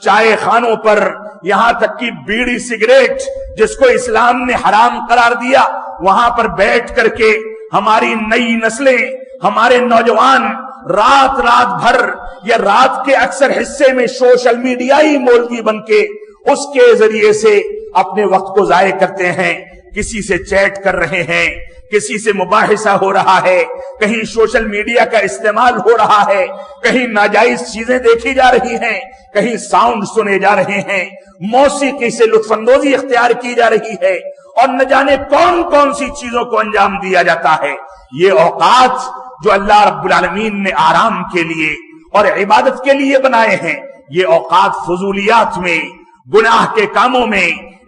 چائے خانوں پر، یہاں تک کہ بیڑی سگریٹ جس کو اسلام نے حرام قرار دیا، وہاں پر بیٹھ کر کے ہماری نئی نسلیں، ہمارے نوجوان رات بھر یا رات کے اکثر حصے میں سوشل میڈیائی مولوی بن کے اس کے ذریعے سے اپنے وقت کو ضائع کرتے ہیں، کسی سے چیٹ کر رہے ہیں، کسی سے مباحثہ ہو رہا ہے، کہیں سوشل میڈیا کا استعمال ہو رہا ہے، کہیں ناجائز چیزیں دیکھی جا رہی ہیں، کہیں ساؤنڈ سنے جا رہے ہیں، موسیقی سے لطف اندوزی اختیار کی جا رہی ہے، اور نہ جانے کون سی چیزوں کو انجام دیا جاتا ہے۔ یہ اوقات جو اللہ رب العالمین نے آرام کے لیے اور عبادت کے لیے بنائے ہیں، یہ اوقات فضولیات میں، گناہ کے کاموں میں،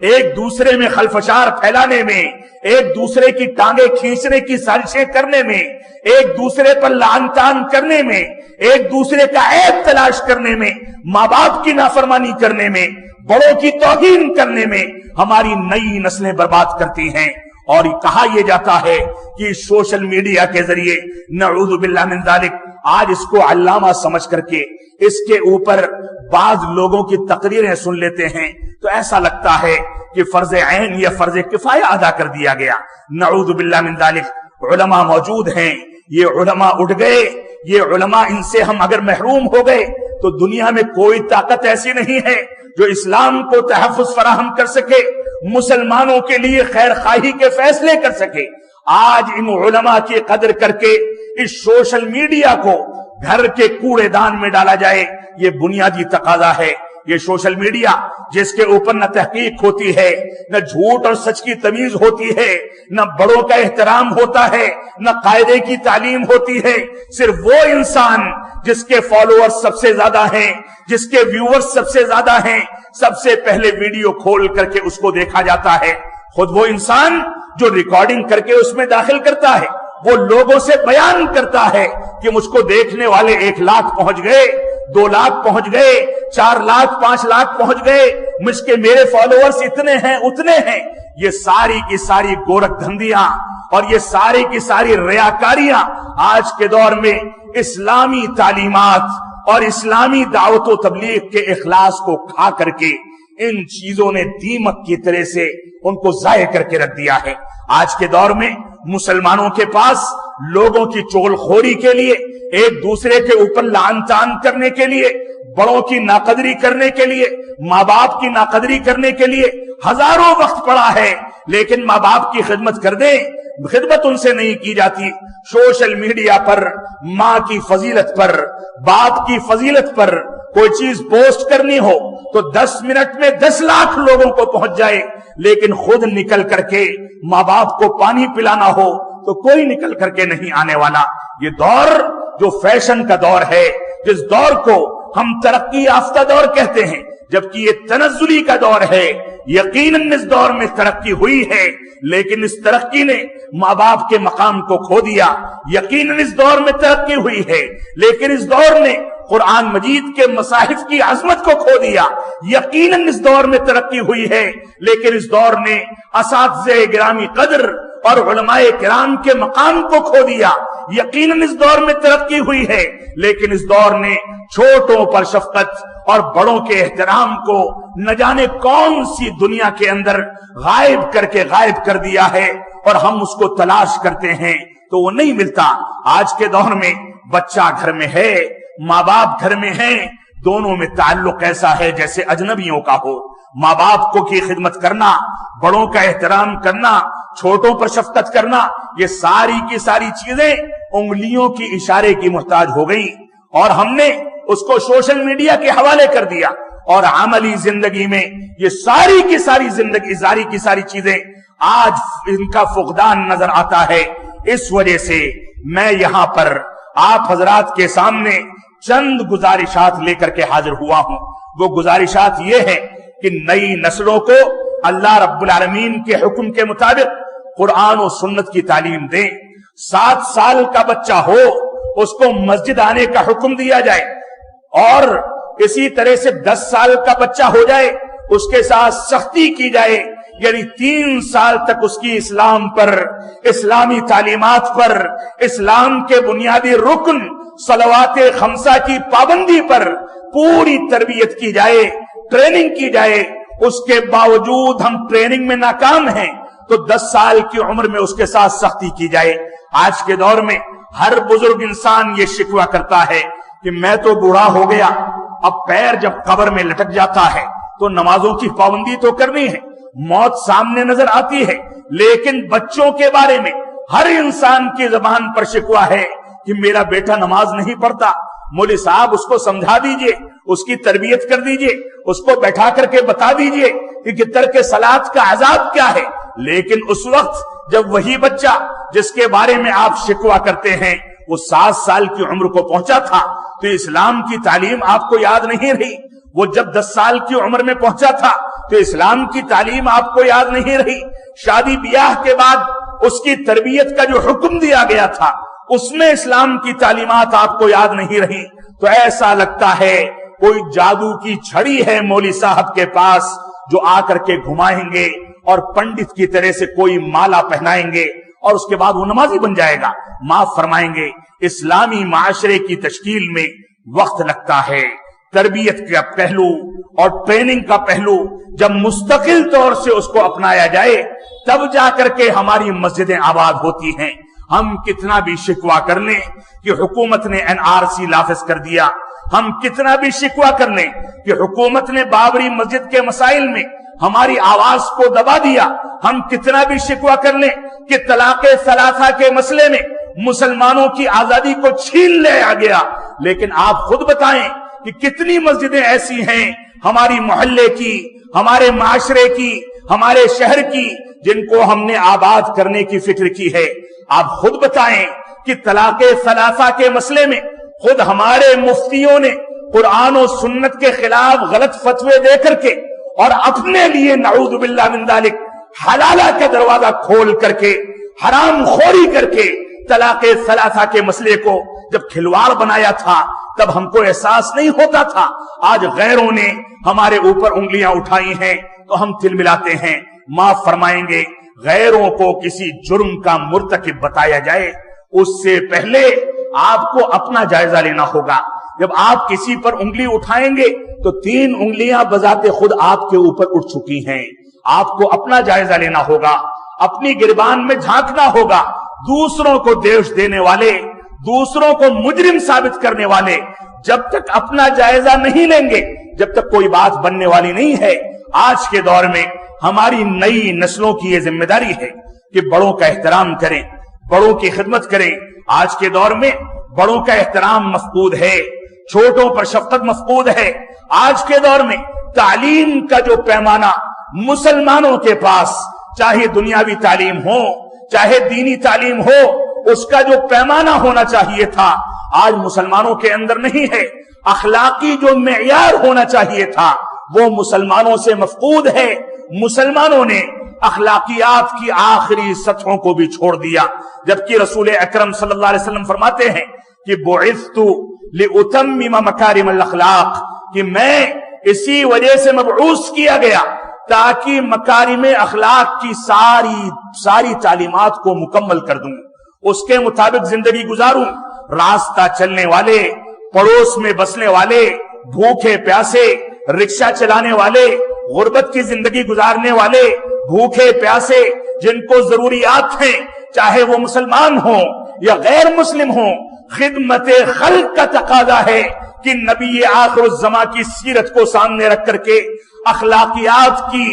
ایک دوسرے میں خلفشار پھیلانے میں، ایک دوسرے کی ٹانگیں کھینچنے کی سازشیں کرنے میں، ایک دوسرے پر لعن طعن کرنے میں، ایک دوسرے کا عیب تلاش کرنے میں، ماں باپ کی نافرمانی کرنے میں، بڑوں کی توہین کرنے میں ہماری نئی نسلیں برباد کرتی ہیں۔ اور کہا یہ جاتا ہے کہ سوشل میڈیا کے ذریعے نعوذ باللہ من ذالک، آج اس کو علامہ سمجھ کر کے اس کے اوپر بعض لوگوں کی تقریریں سن لیتے ہیں تو ایسا لگتا ہے کہ فرض عین یا فرض کفایہ ادا کر دیا گیا۔ نعوذ باللہ من ذالک، علماء موجود ہیں، یہ علماء اٹھ گئے، یہ علماء ان سے ہم اگر محروم ہو گئے تو دنیا میں کوئی طاقت ایسی نہیں ہے جو اسلام کو تحفظ فراہم کر سکے، مسلمانوں کے لیے خیر خواہی کے فیصلے کر سکے۔ آج ان علماء کی قدر کر کے اس سوشل میڈیا کو گھر کے کوڑے دان میں ڈالا جائے، یہ بنیادی تقاضا ہے۔ یہ سوشل میڈیا جس کے اوپر نہ تحقیق ہوتی ہے، نہ جھوٹ اور سچ کی تمیز ہوتی ہے، نہ بڑوں کا احترام ہوتا ہے، نہ قاعدے کی تعلیم ہوتی ہے، صرف وہ انسان جس کے فالوورز سب سے زیادہ ہیں، جس کے ویورز سب سے زیادہ ہیں، سب سے پہلے ویڈیو کھول کر کے اس کو دیکھا جاتا ہے۔ خود وہ انسان جو ریکارڈنگ کر کے اس میں داخل کرتا ہے، وہ لوگوں سے بیان کرتا ہے کہ مجھ کو دیکھنے والے 1 لاکھ پہنچ گئے، 2 لاکھ پہنچ گئے، 4 لاکھ 5 لاکھ پہنچ گئے، مجھ کے میرے فالوورز اتنے ہیں اتنے ہیں۔ یہ ساری کی ساری گورکھ دھندیاں اور یہ ساری کی ساری ریاکاریاں آج کے دور میں اسلامی تعلیمات اور اسلامی دعوت و تبلیغ کے اخلاص کو کھا کر کے ان چیزوں نے دیمک کی طرح سے ان کو ضائع کر کے رکھ دیا ہے۔ آج کے دور میں مسلمانوں کے پاس لوگوں کی چغل خوری کے لیے، ایک دوسرے کے اوپر لعن طعن کرنے کے لیے، بڑوں کی ناقدری کرنے کے لیے، ماں باپ کی ناقدری کرنے کے لیے ہزاروں وقت پڑا ہے، لیکن ماں باپ کی خدمت کر دیں، خدمت ان سے نہیں کی جاتی۔ سوشل میڈیا پر ماں کی فضیلت پر، باپ کی فضیلت پر کوئی چیز پوسٹ کرنی ہو تو 10 منٹ میں 10 لاکھ لوگوں کو پہنچ جائے، لیکن خود نکل کر کے ماں باپ کو پانی پلانا ہو تو کوئی نکل کر کے نہیں آنے والا۔ یہ دور جو فیشن کا دور ہے، جس دور کو ہم ترقی یافتہ دور کہتے ہیں، جبکہ یہ تنزلی کا دور ہے۔ یقیناً اس دور میں ترقی ہوئی ہے، لیکن اس ترقی نے ماں باپ کے مقام کو کھو دیا۔ یقیناً اس دور میں ترقی ہوئی ہے، لیکن اس دور نے قرآن مجید کے مصاحف کی عظمت کو کھو دیا۔ یقیناً اس دور میں ترقی ہوئی ہے، لیکن اس دور نے اساتذہ گرامی قدر اور علماء کرام کے مقام کو کھو دیا۔ یقیناً اس دور میں ترقی ہوئی ہے، لیکن اس دور نے چھوٹوں پر شفقت اور بڑوں کے احترام کو نہ جانے کون سی دنیا کے اندر غائب کر دیا ہے، اور ہم اس کو تلاش کرتے ہیں تو وہ نہیں ملتا۔ آج کے دور میں بچہ گھر میں ہے، ماں باپ گھر میں ہیں، دونوں میں تعلق ایسا ہے جیسے اجنبیوں کا ہو۔ ماں باپ کو کی خدمت کرنا، بڑوں کا احترام کرنا، چھوٹوں پر شفقت کرنا، یہ ساری کی ساری چیزیں انگلیوں کی اشارے کی محتاج ہو گئی، اور ہم نے اس کو سوشل میڈیا کے حوالے کر دیا، اور عملی زندگی میں یہ ساری کی ساری چیزیں آج ان کا فقدان نظر آتا ہے۔ اس وجہ سے میں یہاں پر آپ حضرات کے سامنے چند گزارشات لے کر کے حاضر ہوا ہوں۔ وہ گزارشات یہ ہے کہ نئی نسلوں کو اللہ رب العالمین کے حکم کے مطابق قرآن و سنت کی تعلیم دیں۔ 7 سال کا بچہ ہو اس کو مسجد آنے کا حکم دیا جائے، اور اسی طرح سے 10 سال کا بچہ ہو جائے اس کے ساتھ سختی کی جائے، یعنی 3 سال تک اس کی اسلام پر، اسلامی تعلیمات پر، اسلام کے بنیادی رکن صلوات خمسہ کی پابندی پر پوری تربیت کی جائے، ٹریننگ کی جائے۔ اس کے باوجود ہم ٹریننگ میں ناکام ہیں تو 10 سال کی عمر میں اس کے ساتھ سختی کی جائے۔ آج کے دور میں ہر بزرگ انسان یہ شکوہ کرتا ہے کہ میں تو بوڑھا ہو گیا، اب پیر جب قبر میں لٹک جاتا ہے تو نمازوں کی پابندی تو کرنی ہے، موت سامنے نظر آتی ہے، لیکن بچوں کے بارے میں ہر انسان کی زبان پر شکوہ ہے کہ میرا بیٹا نماز نہیں پڑھتا۔ مولوی صاحب اس کو سمجھا دیجئے، اس کی تربیت کر دیجئے، اس کو بیٹھا کر کے بتا دیجئے کہ ترک صلاۃ کا عذاب کیا ہے۔ لیکن اس وقت جب وہی بچہ جس کے بارے میں آپ شکوہ کرتے ہیں وہ 7 سال کی عمر کو پہنچا تھا تو اسلام کی تعلیم آپ کو یاد نہیں رہی۔ وہ جب 10 سال کی عمر میں پہنچا تھا تو اسلام کی تعلیم آپ کو یاد نہیں رہی۔ شادی بیاہ کے بعد اس کی تربیت کا جو حکم دیا گیا تھا اس میں اسلام کی تعلیمات آپ کو یاد نہیں رہی، تو ایسا لگتا ہے کوئی جادو کی چھڑی ہے مولوی صاحب کے پاس جو آ کر کے گھمائیں گے اور پنڈت کی طرح سے کوئی مالا پہنائیں گے اور اس کے بعد وہ نمازی بن جائے گا۔ معاف فرمائیں گے، اسلامی معاشرے کی تشکیل میں وقت لگتا ہے۔ تربیت کا پہلو اور ٹریننگ کا پہلو جب مستقل طور سے اس کو اپنایا جائے تب جا کر کے ہماری مسجدیں آباد ہوتی ہیں۔ ہم کتنا بھی شکوہ کر لیں کہ حکومت نے NRC نافذ کر دیا، ہم کتنا بھی شکوہ کر لیں کہ حکومت نے بابری مسجد کے مسائل میں ہماری آواز کو دبا دیا، ہم کتنا بھی شکوہ کر لیں کہ طلاق ثلاثہ کے مسئلے میں مسلمانوں کی آزادی کو چھین لیا گیا، لیکن آپ خود بتائیں کہ کتنی مسجدیں ایسی ہیں ہماری محلے کی، ہمارے معاشرے کی، ہمارے شہر کی جن کو ہم نے آباد کرنے کی فکر کی ہے۔ آپ خود بتائیں کہ طلاق ثلاثہ کے مسئلے میں خود ہمارے مفتیوں نے قرآن و سنت کے خلاف غلط فتوے دے کر کے اور اپنے لیے نعوذ باللہ من ذالک حلالہ کا دروازہ کھول کر کے حرام خوری کر کے طلاق ثلاثہ کے مسئلے کو جب کھلواڑ بنایا تھا تب ہم کو احساس نہیں ہوتا تھا۔ آج غیروں نے ہمارے اوپر انگلیاں اٹھائی ہیں تو ہم تل ملاتے ہیں۔ معاف فرمائیں گے، غیروں کو کسی جرم کا مرتکب بتایا جائے اس سے پہلے آپ کو اپنا جائزہ لینا ہوگا جب آپ کسی پر انگلی اٹھائیں گے تو 3 انگلیاں بذات خود آپ کے اوپر اٹھ چکی ہیں. آپ کو اپنا جائزہ لینا ہوگا, اپنی گریبان میں جھانکنا ہوگا. دوسروں کو دوش دینے والے, دوسروں کو مجرم ثابت کرنے والے جب تک اپنا جائزہ نہیں لیں گے, جب تک کوئی بات بننے والی نہیں ہے. آج کے دور میں ہماری نئی نسلوں کی یہ ذمہ داری ہے کہ بڑوں کا احترام کریں, بڑوں کی خدمت کریں. آج کے دور میں بڑوں کا احترام مفقود ہے, چھوٹوں پر شفقت مفقود ہے. آج کے دور میں تعلیم کا جو پیمانہ مسلمانوں کے پاس, چاہے دنیاوی تعلیم ہو چاہے دینی تعلیم ہو, اس کا جو پیمانہ ہونا چاہیے تھا آج مسلمانوں کے اندر نہیں ہے. اخلاقی جو معیار ہونا چاہیے تھا وہ مسلمانوں سے مفقود ہے. مسلمانوں نے اخلاقیات کی آخری سطحوں کو بھی چھوڑ دیا, جبکہ رسول اکرم صلی اللہ علیہ وسلم فرماتے ہیں کہ بعثت لأتمم مکارم الاخلاق, کہ میں اسی وجہ سے مبعوث کیا گیا تاکہ مکارم اخلاق کی ساری تعلیمات کو مکمل کر دوں, اس کے مطابق زندگی گزاروں. راستہ چلنے والے, پڑوس میں بسنے والے, بھوکے پیاسے, رکشہ چلانے والے, غربت کی زندگی گزارنے والے, بھوکے پیاسے, جن کو ضروریات ہیں, چاہے وہ مسلمان ہوں یا غیر مسلم ہوں, خدمت خلق کا تقاضا ہے کہ نبی آخر الزماں کی سیرت کو سامنے رکھ کر کے اخلاقیات کی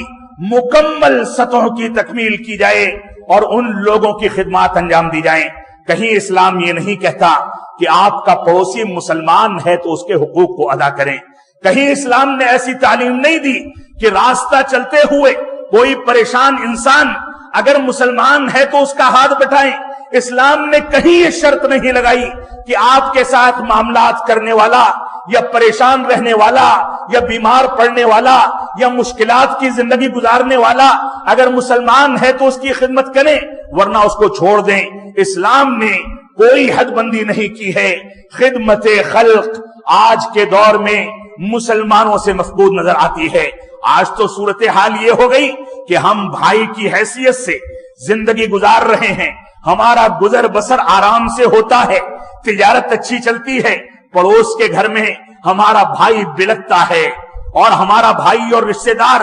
مکمل سطحوں کی تکمیل کی جائے اور ان لوگوں کی خدمات انجام دی جائیں. کہیں اسلام یہ نہیں کہتا کہ آپ کا پڑوسی مسلمان ہے تو اس کے حقوق کو ادا کریں. کہیں اسلام نے ایسی تعلیم نہیں دی کہ راستہ چلتے ہوئے کوئی پریشان انسان اگر مسلمان ہے تو اس کا ہاتھ بٹائیں. اسلام نے کہیں یہ شرط نہیں لگائی کہ آپ کے ساتھ معاملات کرنے والا یا پریشان رہنے والا یا بیمار پڑنے والا یا مشکلات کی زندگی گزارنے والا اگر مسلمان ہے تو اس کی خدمت کریں, ورنہ اس کو چھوڑ دیں. اسلام نے کوئی حد بندی نہیں کی ہے. خدمت خلق آج کے دور میں مسلمانوں سے مفقود نظر آتی ہے. آج تو صورتحال یہ ہو گئی کہ ہم بھائی کی حیثیت سے زندگی گزار رہے ہیں, ہمارا گزر بسر آرام سے ہوتا ہے, تجارت اچھی چلتی ہے, پڑوس کے گھر میں ہمارا بھائی بلکتا ہے اور ہمارا بھائی اور رشتہ دار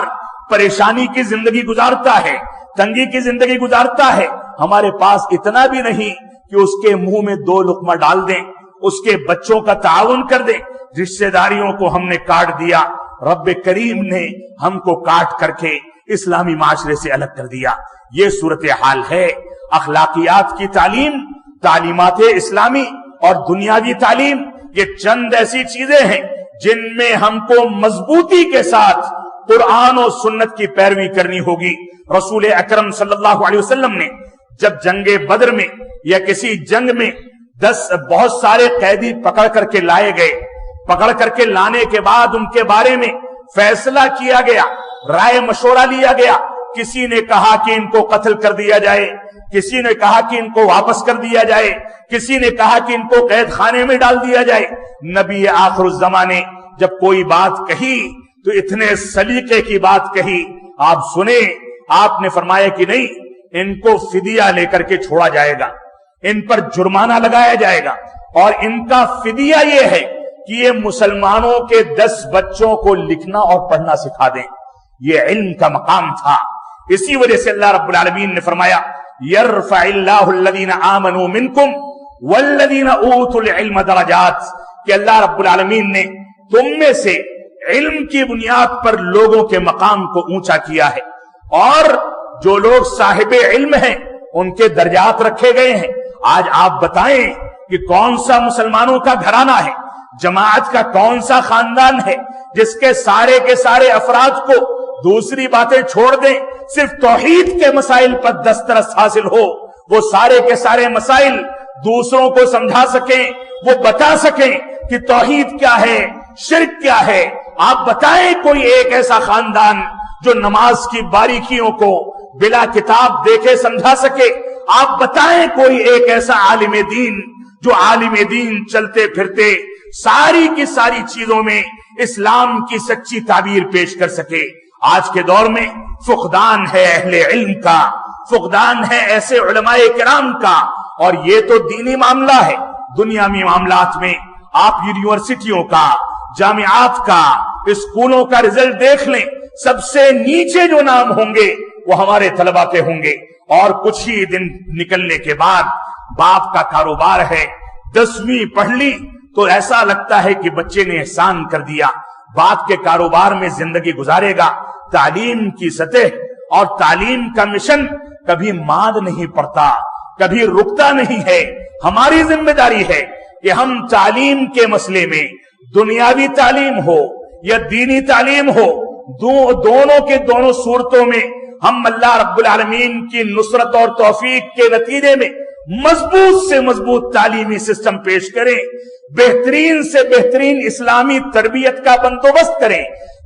پریشانی کی زندگی گزارتا ہے, تنگی کی زندگی گزارتا ہے. ہمارے پاس اتنا بھی نہیں کہ اس کے منہ میں 2 لقمہ ڈال دیں, اس کے بچوں کا تعاون کر دیں. رشتہ داریوں کو ہم نے کاٹ دیا, رب کریم نے ہم کو کاٹ کر کے اسلامی معاشرے سے الگ کر دیا. یہ صورتحال ہے. اخلاقیات کی تعلیم, تعلیمات اسلامی اور دنیاوی تعلیم, یہ چند ایسی چیزیں ہیں جن میں ہم کو مضبوطی کے ساتھ قرآن و سنت کی پیروی کرنی ہوگی. رسول اکرم صلی اللہ علیہ وسلم نے جب جنگ بدر میں یا کسی جنگ میں بہت سارے قیدی پکڑ کر کے لائے گئے, پکڑ کر کے لانے کے بعد ان کے بارے میں فیصلہ کیا گیا, رائے مشورہ لیا گیا. کسی نے کہا کہ ان کو قتل کر دیا جائے, کسی نے کہا کہ ان کو واپس کر دیا جائے, کسی نے کہا کہ ان کو قید خانے میں ڈال دیا جائے. نبی آخر الزماں نے جب کوئی بات کہی تو اتنے سلیقے کی بات کہی, آپ سنیں, آپ نے فرمایا کہ نہیں, ان کو فدیہ لے کر کے چھوڑا جائے گا, ان پر جرمانہ لگایا جائے گا, اور ان کا فدیہ یہ ہے کہ یہ مسلمانوں کے 10 بچوں کو لکھنا اور پڑھنا سکھا دیں. یہ علم کا مقام تھا. اسی وجہ سے اللہ رب العالمین نے فرمایا یرفع اللہ الذین آمنوا منکم والذین اوتوا العلم درجات, کہ اللہ رب العالمین نے تم میں سے علم کی بنیاد پر لوگوں کے مقام کو اونچا کیا ہے, اور جو لوگ صاحب علم ہیں ان کے درجات رکھے گئے ہیں. آج آپ بتائیں کہ کون سا مسلمانوں کا گھرانہ ہے, جماعت کا کون سا خاندان ہے جس کے سارے افراد کو دوسری باتیں چھوڑ دیں, صرف توحید کے مسائل پر دسترس حاصل ہو, وہ سارے کے سارے مسائل دوسروں کو سمجھا سکیں, وہ بتا سکیں کہ توحید کیا ہے, شرک کیا ہے. آپ بتائیں کوئی ایک ایسا خاندان جو نماز کی باریکیوں کو بلا کتاب دیکھے سمجھا سکے. آپ بتائیں کوئی ایک ایسا عالم دین جو عالم دین چلتے پھرتے ساری کی ساری چیزوں میں اسلام کی سچی تعبیر پیش کر سکے. آج کے دور میں فقدان ہے اہل علم کا, فقدان ہے ایسے علماء کرام کا, اور یہ تو دینی معاملہ ہے. دنیاوی معاملات میں آپ یونیورسٹیوں کا, جامعات کا, اسکولوں کا رزلٹ دیکھ لیں, سب سے نیچے جو نام ہوں گے وہ ہمارے طلبہ کے ہوں گے. اور کچھ ہی دن نکلنے کے بعد باپ کا کاروبار ہے, 10ویں پڑھ لی تو ایسا لگتا ہے کہ بچے نے احسان کر دیا, باپ کے کاروبار میں زندگی گزارے گا. تعلیم کی سطح اور تعلیم کا مشن کبھی ماند نہیں پڑتا, کبھی رکتا نہیں ہے. ہماری ذمہ داری ہے کہ ہم تعلیم کے مسئلے میں, دنیاوی تعلیم ہو یا دینی تعلیم ہو, دونوں کے دونوں صورتوں میں ہم اللہ رب العالمین کی نصرت اور توفیق کے نتیجے میں مضبوط سے مضبوط تعلیمی سسٹم پیش کریں, بہترین سے بہترین اسلامی تربیت کا بندوبست کریں.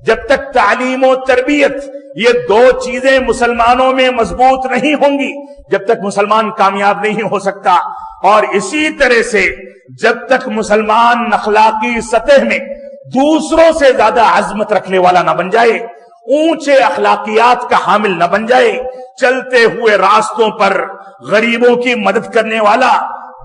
جب تک تعلیم و تربیت یہ دو چیزیں مسلمانوں میں مضبوط نہیں ہوں گی, جب تک مسلمان کامیاب نہیں ہو سکتا. اور اسی طرح سے جب تک مسلمان اخلاقی سطح میں دوسروں سے زیادہ عظمت رکھنے والا نہ بن جائے, اونچے اخلاقیات کا حامل نہ بن جائے, چلتے ہوئے راستوں پر غریبوں کی مدد کرنے والا,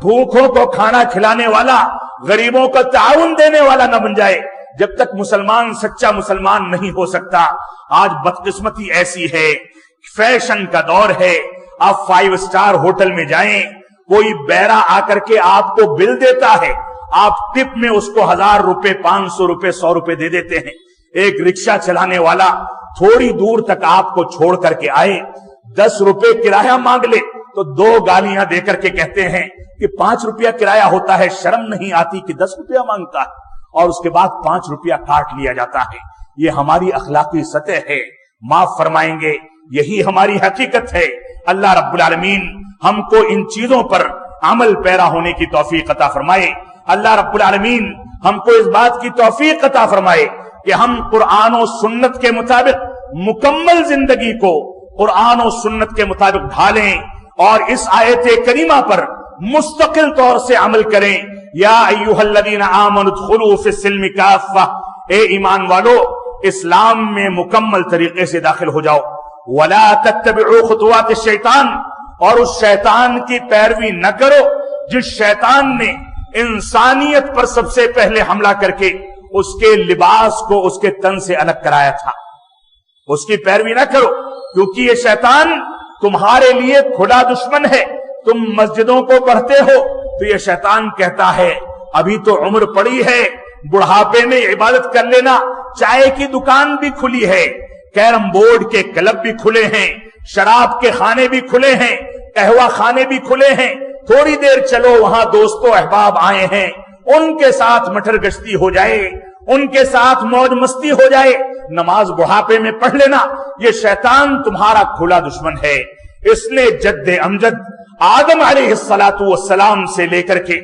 بھوکوں کو کھانا کھلانے والا, غریبوں کو تعاون دینے والا نہ بن جائے, جب تک مسلمان سچا مسلمان نہیں ہو سکتا. آج بدقسمتی ایسی ہے, فیشن کا دور ہے, آپ 5 اسٹار ہوٹل میں جائیں, کوئی بیرا آ کر کے آپ کو بل دیتا ہے, آپ ٹپ میں اس کو 1000 روپے, 500 روپے, 100 روپے دے دیتے ہیں. ایک رکشہ چلانے والا تھوڑی دور تک آپ کو چھوڑ کر کے آئے, 10 روپے کرایہ مانگ لے تو 2 گالیاں دے کر کے کہتے ہیں کہ 5 روپیہ کرایہ ہوتا ہے, شرم نہیں آتی کہ 10 روپیہ مانگتا ہے, اور اس کے بعد 5 روپیہ کاٹ لیا جاتا ہے. یہ ہماری اخلاقی سطح ہے, معاف فرمائیں گے, یہی ہماری حقیقت ہے. اللہ رب العالمین ہم کو ان چیزوں پر عمل پیرا ہونے کی توفیق عطا فرمائے. اللہ رب العالمین ہم کو اس بات کی توفیق عطا فرمائے کہ ہم قرآن و سنت کے مطابق مکمل زندگی کو قرآن و سنت کے مطابق ڈھالیں اور اس آیت کریمہ پر مستقل طور سے عمل کریں. یا ایھا الذین آمنوا ادخلوا فی السلم کافہ, اے ایمان والو اسلام میں مکمل طریقے سے داخل ہو جاؤ. ولا تتبعوا خطوات الشیطان, اور اس شیطان کی پیروی نہ کرو جس شیطان نے انسانیت پر سب سے پہلے حملہ کر کے اس کے لباس کو اس کے تن سے الگ کرایا تھا. اس کی پیروی نہ کرو کیونکہ یہ شیطان تمہارے لیے کھلا دشمن ہے. تم مسجدوں کو پڑھتے ہو تو یہ شیطان کہتا ہے ابھی تو عمر پڑی ہے, بڑھاپے میں عبادت کر لینا. چائے کی دکان بھی کھلی ہے, کیرم بورڈ کے کلب بھی کھلے ہیں, شراب کے خانے بھی کھلے ہیں, قہوہ خانے بھی کھلے ہیں. تھوڑی دیر چلو, وہاں دوستو احباب آئے ہیں, ان کے ساتھ مٹر گشتی ہو جائے, ان کے ساتھ موج مستی ہو جائے, نماز بڑھاپے میں پڑھ لینا. یہ شیطان تمہارا کھلا دشمن ہے. اس نے جد امجد آدم علیہ السلام سے لے کر کے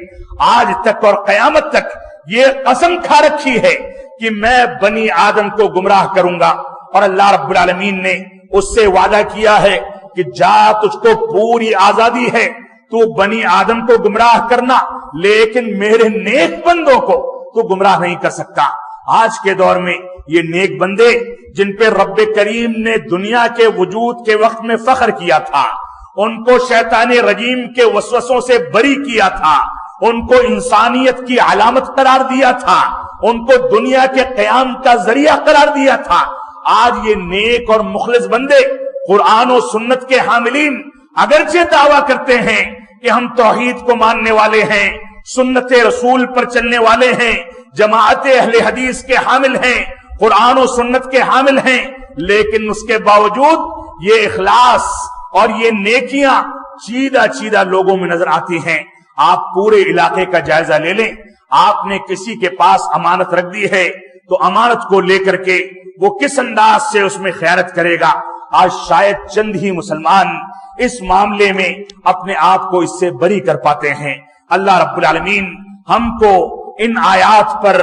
آج تک اور قیامت تک یہ قسم کھا رکھی ہے کہ میں بنی آدم کو گمراہ کروں گا. اور اللہ رب العالمین نے اس سے وعدہ کیا ہے کہ جا, تجھ کو پوری آزادی ہے, تو بنی آدم کو گمراہ کرنا, لیکن میرے نیک بندوں کو تو گمراہ نہیں کر سکتا. آج کے دور میں یہ نیک بندے جن پہ رب کریم نے دنیا کے وجود کے وقت میں فخر کیا تھا, ان کو شیطان رجیم کے وسوسوں سے بری کیا تھا, ان کو انسانیت کی علامت قرار دیا تھا, ان کو دنیا کے قیام کا ذریعہ قرار دیا تھا. آج یہ نیک اور مخلص بندے قرآن و سنت کے حاملین اگرچہ دعویٰ کرتے ہیں کہ ہم توحید کو ماننے والے ہیں, سنت رسول پر چلنے والے ہیں, جماعت اہل حدیث کے حامل ہیں, قرآن و سنت کے حامل ہیں, لیکن اس کے باوجود یہ اخلاص اور یہ نیکیاں چیدہ لوگوں میں نظر آتی ہیں. آپ پورے علاقے کا جائزہ لے لیں. آپ نے کسی کے پاس امانت رکھ دی ہے تو امانت کو لے کر کے وہ کس انداز سے اس میں خیانت کرے گا. آج شاید چند ہی مسلمان اس معاملے میں اپنے آپ کو اس سے بری کر پاتے ہیں. اللہ رب العالمین ہم کو ان آیات پر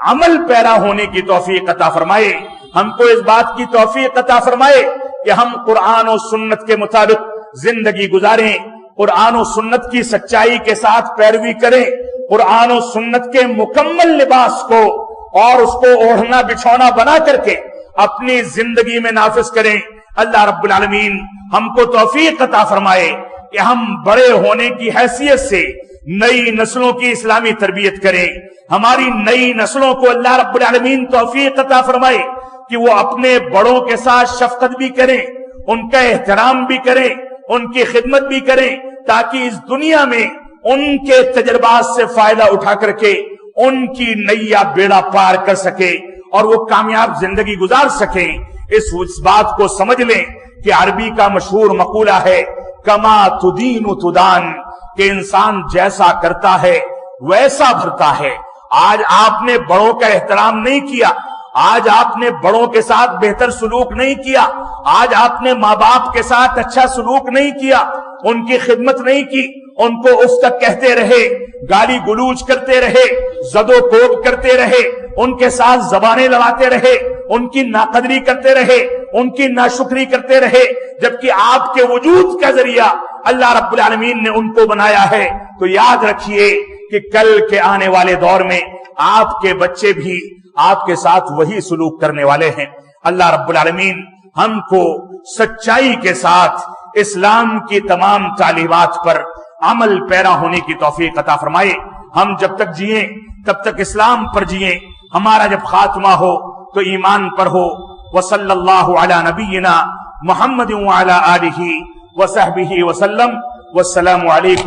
عمل پیرا ہونے کی توفیق عطا فرمائے. ہم کو اس بات کی توفیق عطا فرمائے کہ ہم قرآن و سنت کے مطابق زندگی گزاریں, قرآن و سنت کی سچائی کے ساتھ پیروی کریں, قرآن و سنت کے مکمل لباس کو اور اس کو اوڑھنا بچھونا بنا کر کے اپنی زندگی میں نافذ کریں. اللہ رب العالمین ہم کو توفیق عطا فرمائے کہ ہم بڑے ہونے کی حیثیت سے نئی نسلوں کی اسلامی تربیت کریں، ہماری نئی نسلوں کو اللہ رب العالمین توفیق عطا فرمائے کہ وہ اپنے بڑوں کے ساتھ شفقت بھی کریں، ان کا احترام بھی کریں، ان کی خدمت بھی کریں، تاکہ اس دنیا میں ان کے تجربات سے فائدہ اٹھا کر کے ان کی نیا بیڑا پار کر سکے اور وہ کامیاب زندگی گزار سکیں۔ اس بات کو سمجھ لیں کہ عربی کا مشہور مقولہ ہے کما تدین تدان، کہ انسان جیسا کرتا ہے ویسا بھرتا ہے۔ آج آپ نے بڑوں کا احترام نہیں کیا، آج آپ نے بڑوں کے ساتھ بہتر سلوک نہیں کیا، آج آپ نے ماں باپ کے ساتھ اچھا سلوک نہیں کیا، ان کی خدمت نہیں کی، ان کو اف تک کہتے رہے، گالی گلوچ کرتے رہے، زد و کوب کرتے رہے، ان کے ساتھ زبانیں لڑاتے رہے، ان کی ناقدری کرتے رہے، ان کی ناشکری کرتے رہے، جبکہ آپ کے وجود کا ذریعہ اللہ رب العالمین نے ان کو بنایا ہے، تو یاد رکھیے کہ کل کے آنے والے دور میں آپ کے بچے بھی آپ کے ساتھ وہی سلوک کرنے والے ہیں۔ اللہ رب العالمین ہم کو سچائی کے ساتھ اسلام کی تمام تعلیمات پر عمل پیرا ہونے کی توفیق عطا فرمائے۔ ہم جب تک جئیں تب تک اسلام پر جئیں، ہمارا جب خاتمہ ہو تو ایمان پر ہو۔ وصلی اللہ علی نبینا محمد وعلی آلہ وصحبہ وسلم، والسلام علیکم۔